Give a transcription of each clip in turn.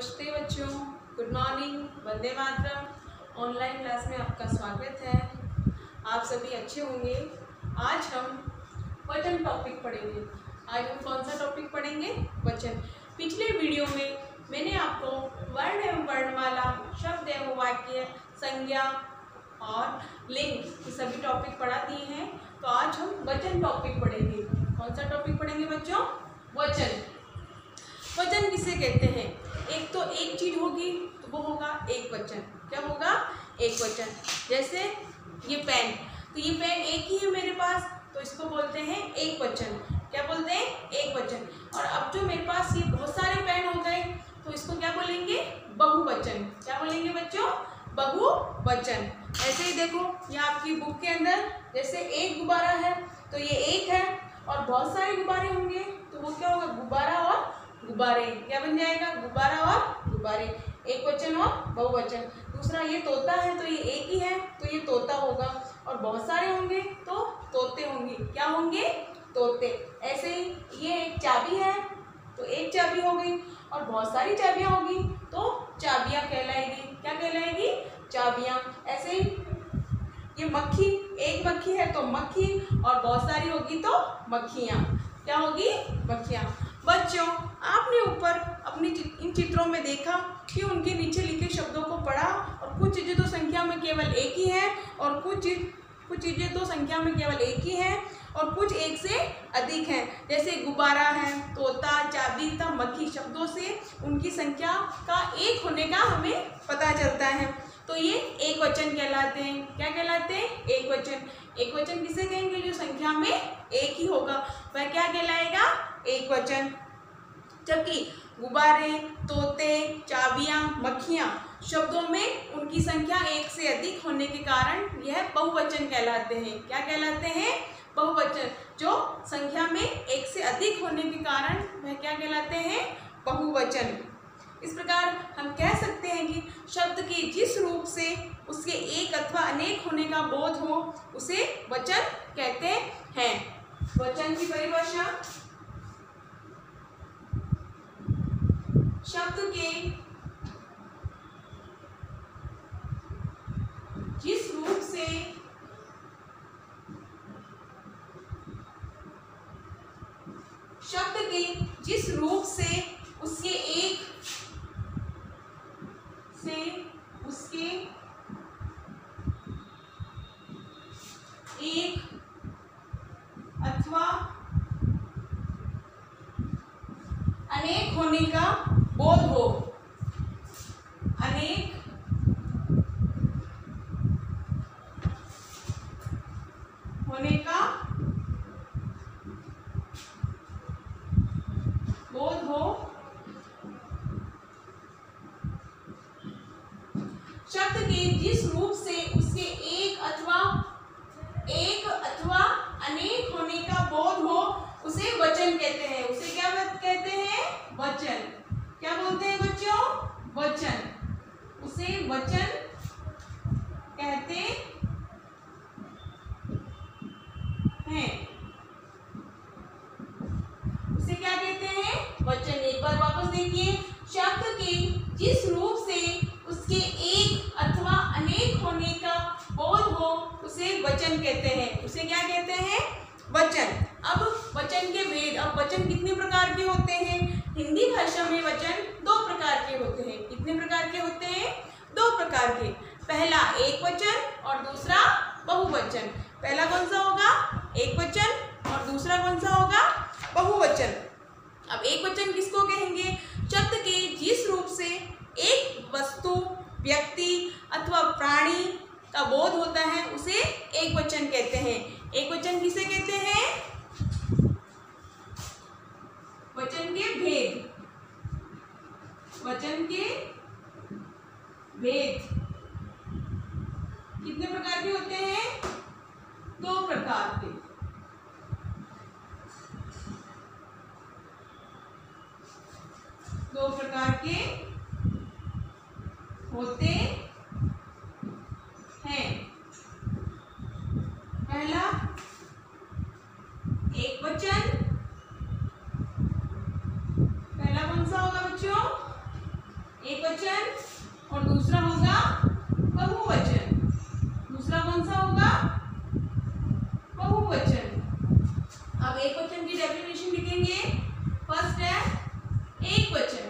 नमस्ते बच्चों, good morning, Vande Mataram. Online class में आपका स्वागत है। आप सभी अच्छे होंगे। आज हम वचन टॉपिक पढ़ेंगे। आज हम कौन सा टॉपिक पढ़ेंगे? वचन। पिछले वीडियो में मैंने आपको वर्ण एवं वर्णमाला, शब्द एवं वाक्य, संज्ञा और लिंग ये सभी टॉपिक पढ़ा दिए हैं। तो आज हम वचन टॉपिक पढ़ेंगे। कौन सा टॉपिक पढ़ेंगे बच्चों? वचन। वचन किसे कहते हैं? एक तो एक चीज होगी तो वो होगा एक वचन। क्या होगा? एक वचन। जैसे ये पेन, तो ये पेन एक ही है मेरे पास, तो इसको बोलते हैं एक वचन। क्या बोलते हैं? एक वचन। और अब जो मेरे पास ये बहुत सारे पेन हो गए तो इसको क्या बोलेंगे? बहुवचन। क्या बोलेंगे बच्चों? बहुवचन। ऐसे ही देखो, ये आपकी बुक के अंदर जैसे एक गुब्बारा है तो ये एक है, और बहुत सारे गुब्बारे होंगे तो वो क्या होगा? गुब्बारा और गुब्बारे। क्या बन जाएगा? गुब्बारा और गुब्बारे। एक वचन और बहुवचन। दूसरा, ये तोता है तो ये एक ही है तो ये तोता होगा, और बहुत सारे होंगे तो तोते होंगे। क्या होंगे? तोते। ऐसे ही ये एक चाबी है तो एक चाबी हो गई, और बहुत सारी चाबियां होगी तो चाबियां कहलाएगी। क्या कहलाएगी? चाबियां। ऐसे ही ये मक्खी, एक मक्खी है तो मक्खी, और बहुत सारी होगी तो मक्खियां। क्या होगी? मक्खियां। बच्चों, आपने ऊपर अपनी इन चित्रों में देखा कि उनके नीचे लिखे शब्दों को पढ़ा, और कुछ चीजें तो संख्या में केवल एक ही है, और कुछ चीजें तो संख्या में केवल एक ही है, और कुछ एक से अधिक हैं। जैसे गुब्बारा है, तोता, चाबी तथा मक्खी, शब्दों से उनकी संख्या का एक होने का हमें पता चलता है। तो ये एक वचन कहलाते हैं। क्या कहलाते हैं? एक वचन। एक वचन किसे कहेंगे? जो संख्या में एक ही होगा वह क्या कहलाएगा? एक वचन। जबकि गुब्बारे, तोते, चाबियां, मक्खियां, शब्दों में उनकी संख्या एक से अधिक होने के कारण यह बहुवचन कहलाते हैं। क्या कहलाते हैं? बहुवचन। जो संख्या में एक से अधिक होने के कारण वह क्या कहलाते हैं? बहुवचन। इस प्रकार हम कह सकते हैं कि शब्द के जिस रूप से उसके एक अथवा अनेक होने का बोध हो उसे वचन कहते हैं। वचन की परिभाषा: शब्द के जिस रूप से उसके एक अथवा अनेक होने का बोध हो, अनेक होने का बोध हो, शब्द के जिस रूप से उसके एक अथवा अनेक होने का बोध हो उसे वचन कहते हैं। उसे क्या कहते हैं? वचन। क्या बोलते हैं बच्चों? वचन। उसे वचन कहते हैं। उसे क्या कहते हैं? वचन। एक बार वापस देखिए, शब्द के जिस रूप से उसके एक अथवा अनेक होने का बोध हो उसे वचन कहते हैं। उसे क्या कहते हैं? वचन। अब वचन के भेद। अब वचन कितने प्रकार के होते हैं? हिंदी भाषा में वचन दो प्रकार के होते हैं। कितने प्रकार के होते हैं? दो प्रकार के। पहला एक वचन और दूसरा बहुवचन। पहला कौन सा होगा? एक वचन, और दूसरा कौन सा होगा? बहुवचन। अब एक वचन किसको कहेंगे? शब्द के जिस रूप से एक वस्तु, व्यक्ति अथवा प्राणी का बोध होता है उसे एक वचन कहते हैं। एक वचन किसे कहते हैं? वचन के भेद। वचन के भेद कितने प्रकार के होते हैं? दो प्रकार के। दो प्रकार के होते हैं। पहला एक वचन। पहला कौन सा होगा बच्चों? एक वचन और दूसरा होगा बहुवचन। दूसरा कौन सा होगा? बहुवचन। अब एक वचन की डेफिनेशन लिखेंगे। फर्स्ट है एक वचन।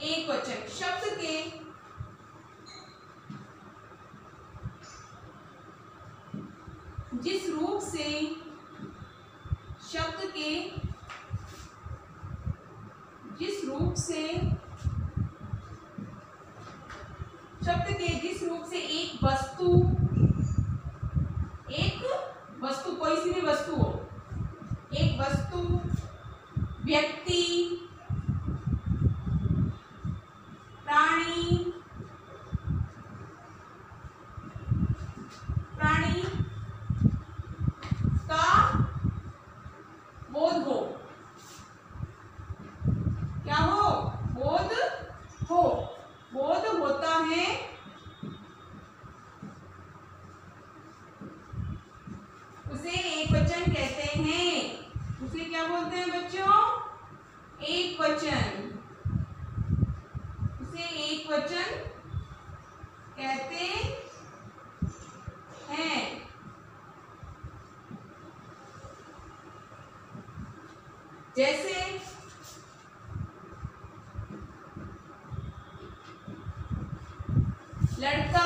एक वचन शब्द के जिस रूप से शब्द के जिस रूप से एक वस्तु कोई सी भी वस्तु हो, एक वस्तु, व्यक्ति, प्राणी का बोध हो। क्या हो? बोध हो। बोध होता है उसे एक वचन कहते हैं। उसे क्या बोलते हैं बच्चों? एक वचन। उसे एक वचन कहते हैं। जैसे लड़का,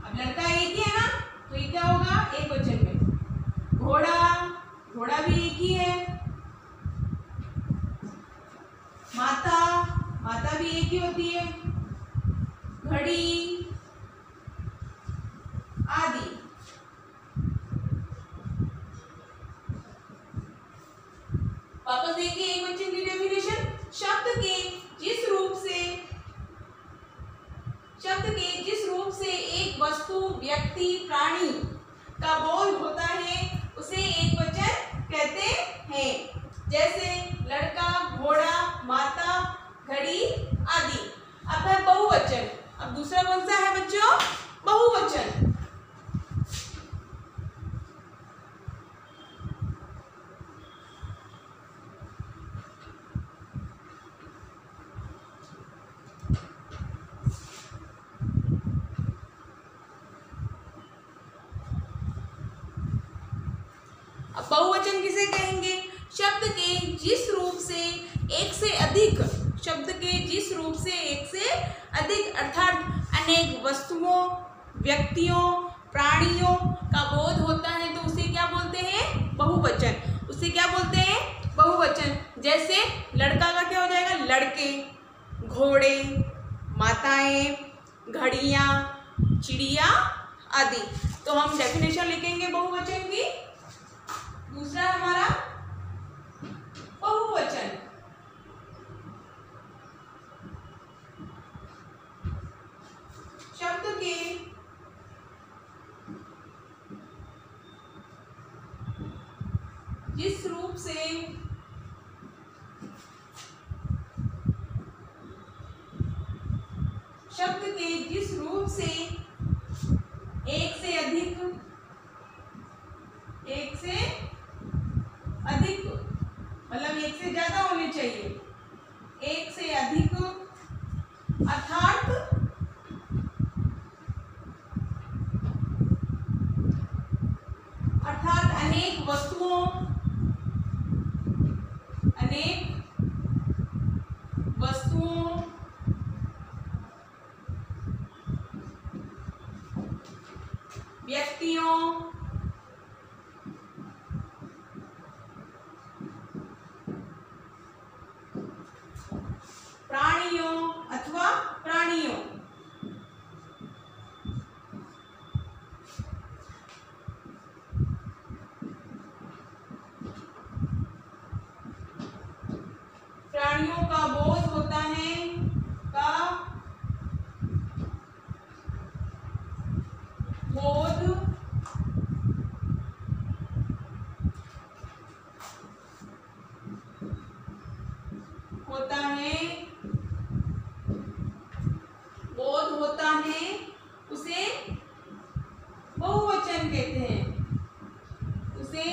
अब लड़का एक ही है ना, तो ये क्या होगा? एक वचन में। घोड़ा भी एक ही है। माता भी एक ही होती है। घड़ी आदि। वापस देखिए एक वचन की डेफिनेशन। शब्द के जिस रूप से एक वस्तु, व्यक्ति, प्राणी का बोध होता है उसे एक वचन कहते हैं। जैसे लड़का, घोड़ा, माता, घड़ी आदि। अब है बहुवचन। अब दूसरा कौन सा है बच्चों? बहुवचन। अब बहुवचन किसे कहेंगे? शब्द के जिस रूप से एक से अधिक, अर्थात अनेक वस्तुओं, व्यक्तियों, प्राणियों का बोध होता है तो उसे क्या बोलते हैं? बहुवचन। उसे क्या बोलते हैं? बहुवचन। जैसे लड़का का क्या हो जाएगा? लड़के, घोड़े, माताएं, घड़ियां, चिड़िया आदि। तो हम डेफिनेशन लिखेंगे बहुवचन की। दूसरा हमारा बहुवचन। शब्द के जिस रूप से एक से अधिक मतलब एक से ज्यादा होने चाहिए, एक से अधिक अर्थात अनेक वस्तुओं, व्यक्तियों, प्राणियों अथवा प्राणियों का बोध होता है, बोध होता है उसे बहुवचन कहते हैं। उसे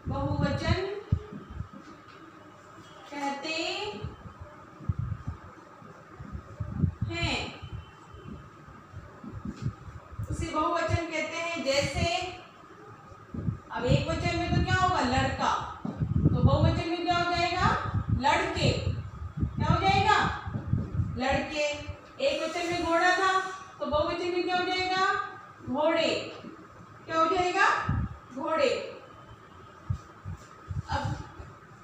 बहुवचन अब एक वचन में तो क्या होगा, लड़का, तो बहुवचन में क्या हो जाएगा, लड़के। क्या हो जाएगा, लड़के। एक वचन में घोड़ा था तो बहुवचन में क्या हो जाएगा, घोड़े। क्या हो जाएगा, घोड़े। अब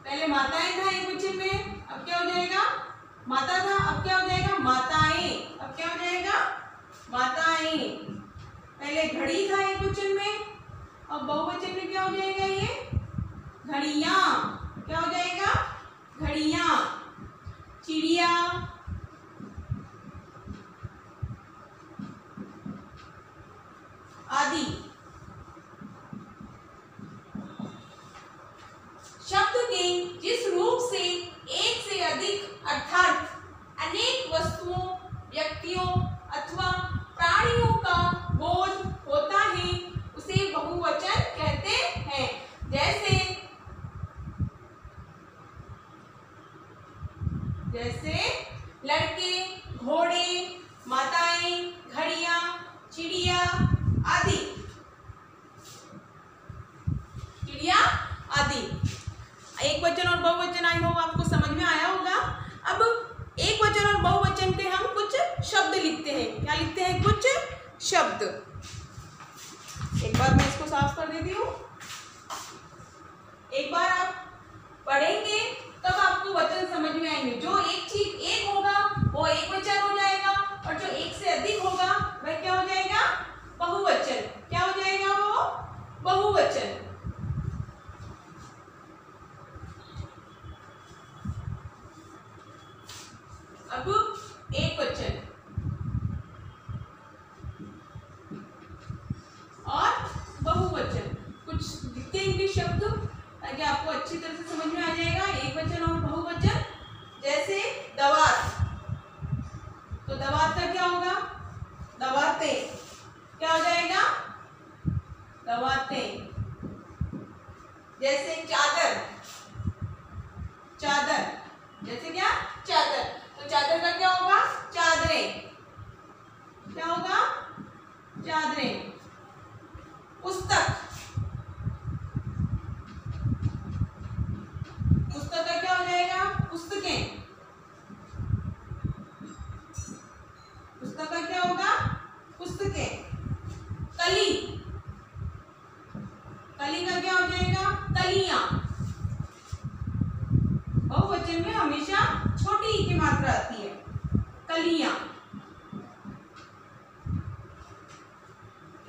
पहले माताएं था एक वचन में, अब क्या हो जाएगा, माता था, अब क्या हो जाएगा, माताएं। अब क्या हो जाएगा, माताएं। पहले घड़ी था एक वचन में, अब बहुवचन में क्या हो जाएगा, ये घड़ियां। क्या हो जाएगा, घड़ियां। चिड़िया, आदि। शब्द के जिस रूप से एक से अधिक अर्थात अनेक वस्तुओं, व्यक्तियों अथवा प्राणियों का बोध होता है उसे बहुवचन कहते हैं। जैसे लड़के, घोड़े, माताएं, घड़ियां, चिड़िया आदि। चिड़िया आदि। एक वचन और बहुवचन आई होगा आपको समझ में आया होगा। अब एक वचन और बहुवचन के हम कुछ शब्द लिखते हैं। क्या लिखते हैं, कुछ शब्द। एक बार मैं इसको साफ कर देती हूँ। एक बार आप पढ़ेंगे तब आपको वचन समझ में आएंगे। जो एक चीज एक होगा वो एक वचन हो जाएगा और जो एक से अधिक होगा वह क्या हो जाएगा, बहुवचन। क्या हो जाएगा, वो बहुवचन। अब एक वचन और बहुवचन कुछ लिखते हैं इनके शब्द ताकि आपको अच्छी तरह से समझ में आ जाएगा एक वचन और बहुवचन। जैसे दवात, तो दवात का क्या होगा, दवाते। क्या हो जाएगा, दवाते। जैसे चादर, चादर। जैसे क्या, चादर, तो चादर का क्या होगा, चादरें। क्या होगा, चादरें। पुस्तक, पुस्तक का क्या हो जाएगा, पुस्तकें। पुस्तक का क्या होगा, पुस्तकें। कली, कली का क्या हो जाएगा, कलियां। बहुवचन में हमेशा छोटी ई की मात्रा आती है, कलियां।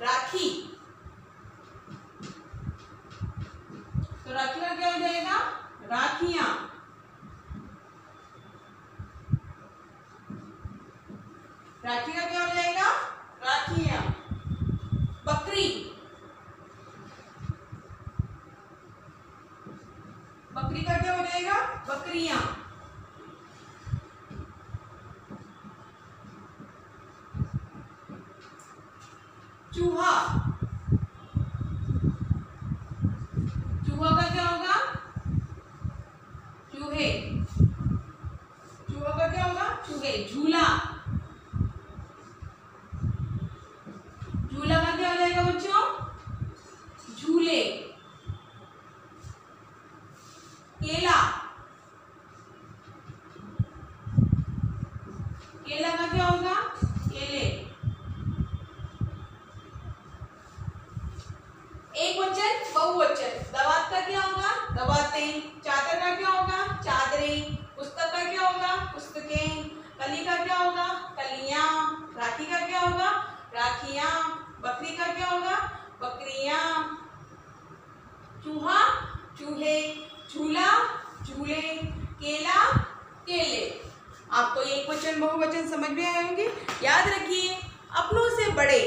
राखी, तो राखी का क्या हो जाएगा, राखियां। राखी का क्या हो जाएगा, राखियां। बकरी, बकरी का क्या हो जाएगा, बकरियां। चूहा, चूहा का क्या होगा, चूहे। चूहा का क्या होगा, चूहे। झूला, झूला का क्या हो जाएगा बच्चों, झूले। केला, केला का क्या होगा, केले। एक वचन, बहुवचन। दवात का क्या होगा, दवातें। चादर का क्या होगा, चादरें। पुस्तक का क्या होगा, पुस्तकें। कली का क्या होगा, कलियां। राखी का क्या होगा, राखियां। बकरी का क्या होगा, बकरियां। चूहा, चूहे। झूला, झूले। केला, केले। आपको एक वचन बहुवचन समझ में आए होंगे। याद रखिए, अपनों से बड़े,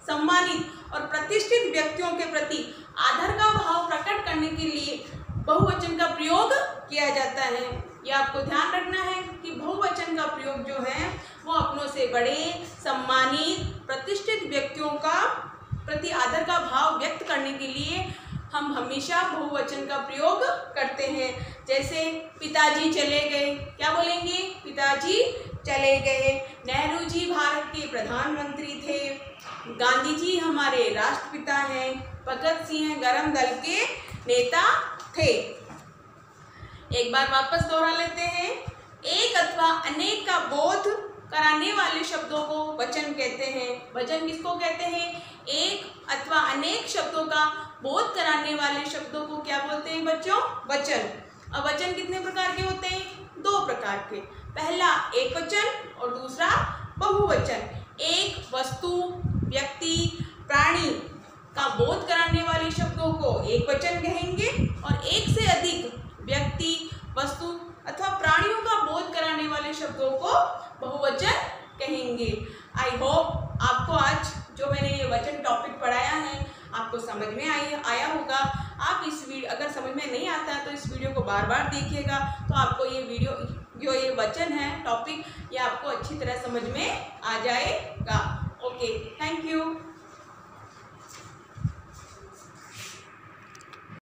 सम्मानित और प्रतिष्ठित व्यक्तियों के प्रति आदर का भाव प्रकट करने के लिए बहुवचन का प्रयोग किया जाता है। यह आपको ध्यान रखना है कि बहुवचन का प्रयोग जो है वो अपनों से बड़े, सम्मानित, प्रतिष्ठित व्यक्तियों का प्रति आदर का भाव व्यक्त करने के लिए हम हमेशा बहुवचन का प्रयोग करते हैं। जैसे पिताजी चले गए, क्या बोलेंगे, पिताजी चले गए। नेहरू जी भारत के प्रधानमंत्री थे। गांधी जी हमारे राष्ट्रपिता हैं। भगत सिंह गरम दल के नेता थे। एक बार वापस दोहरा लेते हैं। एक अथवा अनेक का बोध कराने वाले शब्दों को वचन कहते हैं। वचन किसको कहते हैं? एक अथवा अनेक शब्दों का बोध कराने वाले शब्दों को क्या बोलते हैं बच्चों? वचन। अब वचन कितने प्रकार के होते हैं? दो प्रकार के। पहला एक वचन और दूसरा बहुवचन। एक वस्तु, व्यक्ति, प्राणी का बोध कराने वाले शब्दों को एक वचन कहेंगे और एक से अधिक व्यक्ति, वस्तु अथवा प्राणियों का बोध कराने वाले शब्दों को बहुवचन कहेंगे। आई होप आपको आज जो मैंने ये वचन टॉपिक पढ़ाया है आपको समझ में आया होगा। आप इस वीडियो अगर समझ में नहीं आता है तो इस वीडियो को बार बार देखिएगा, तो आपको ये वीडियो जो ये वचन है टॉपिक ये आपको अच्छी तरह समझ में आ जाएगा। Okay, thank you.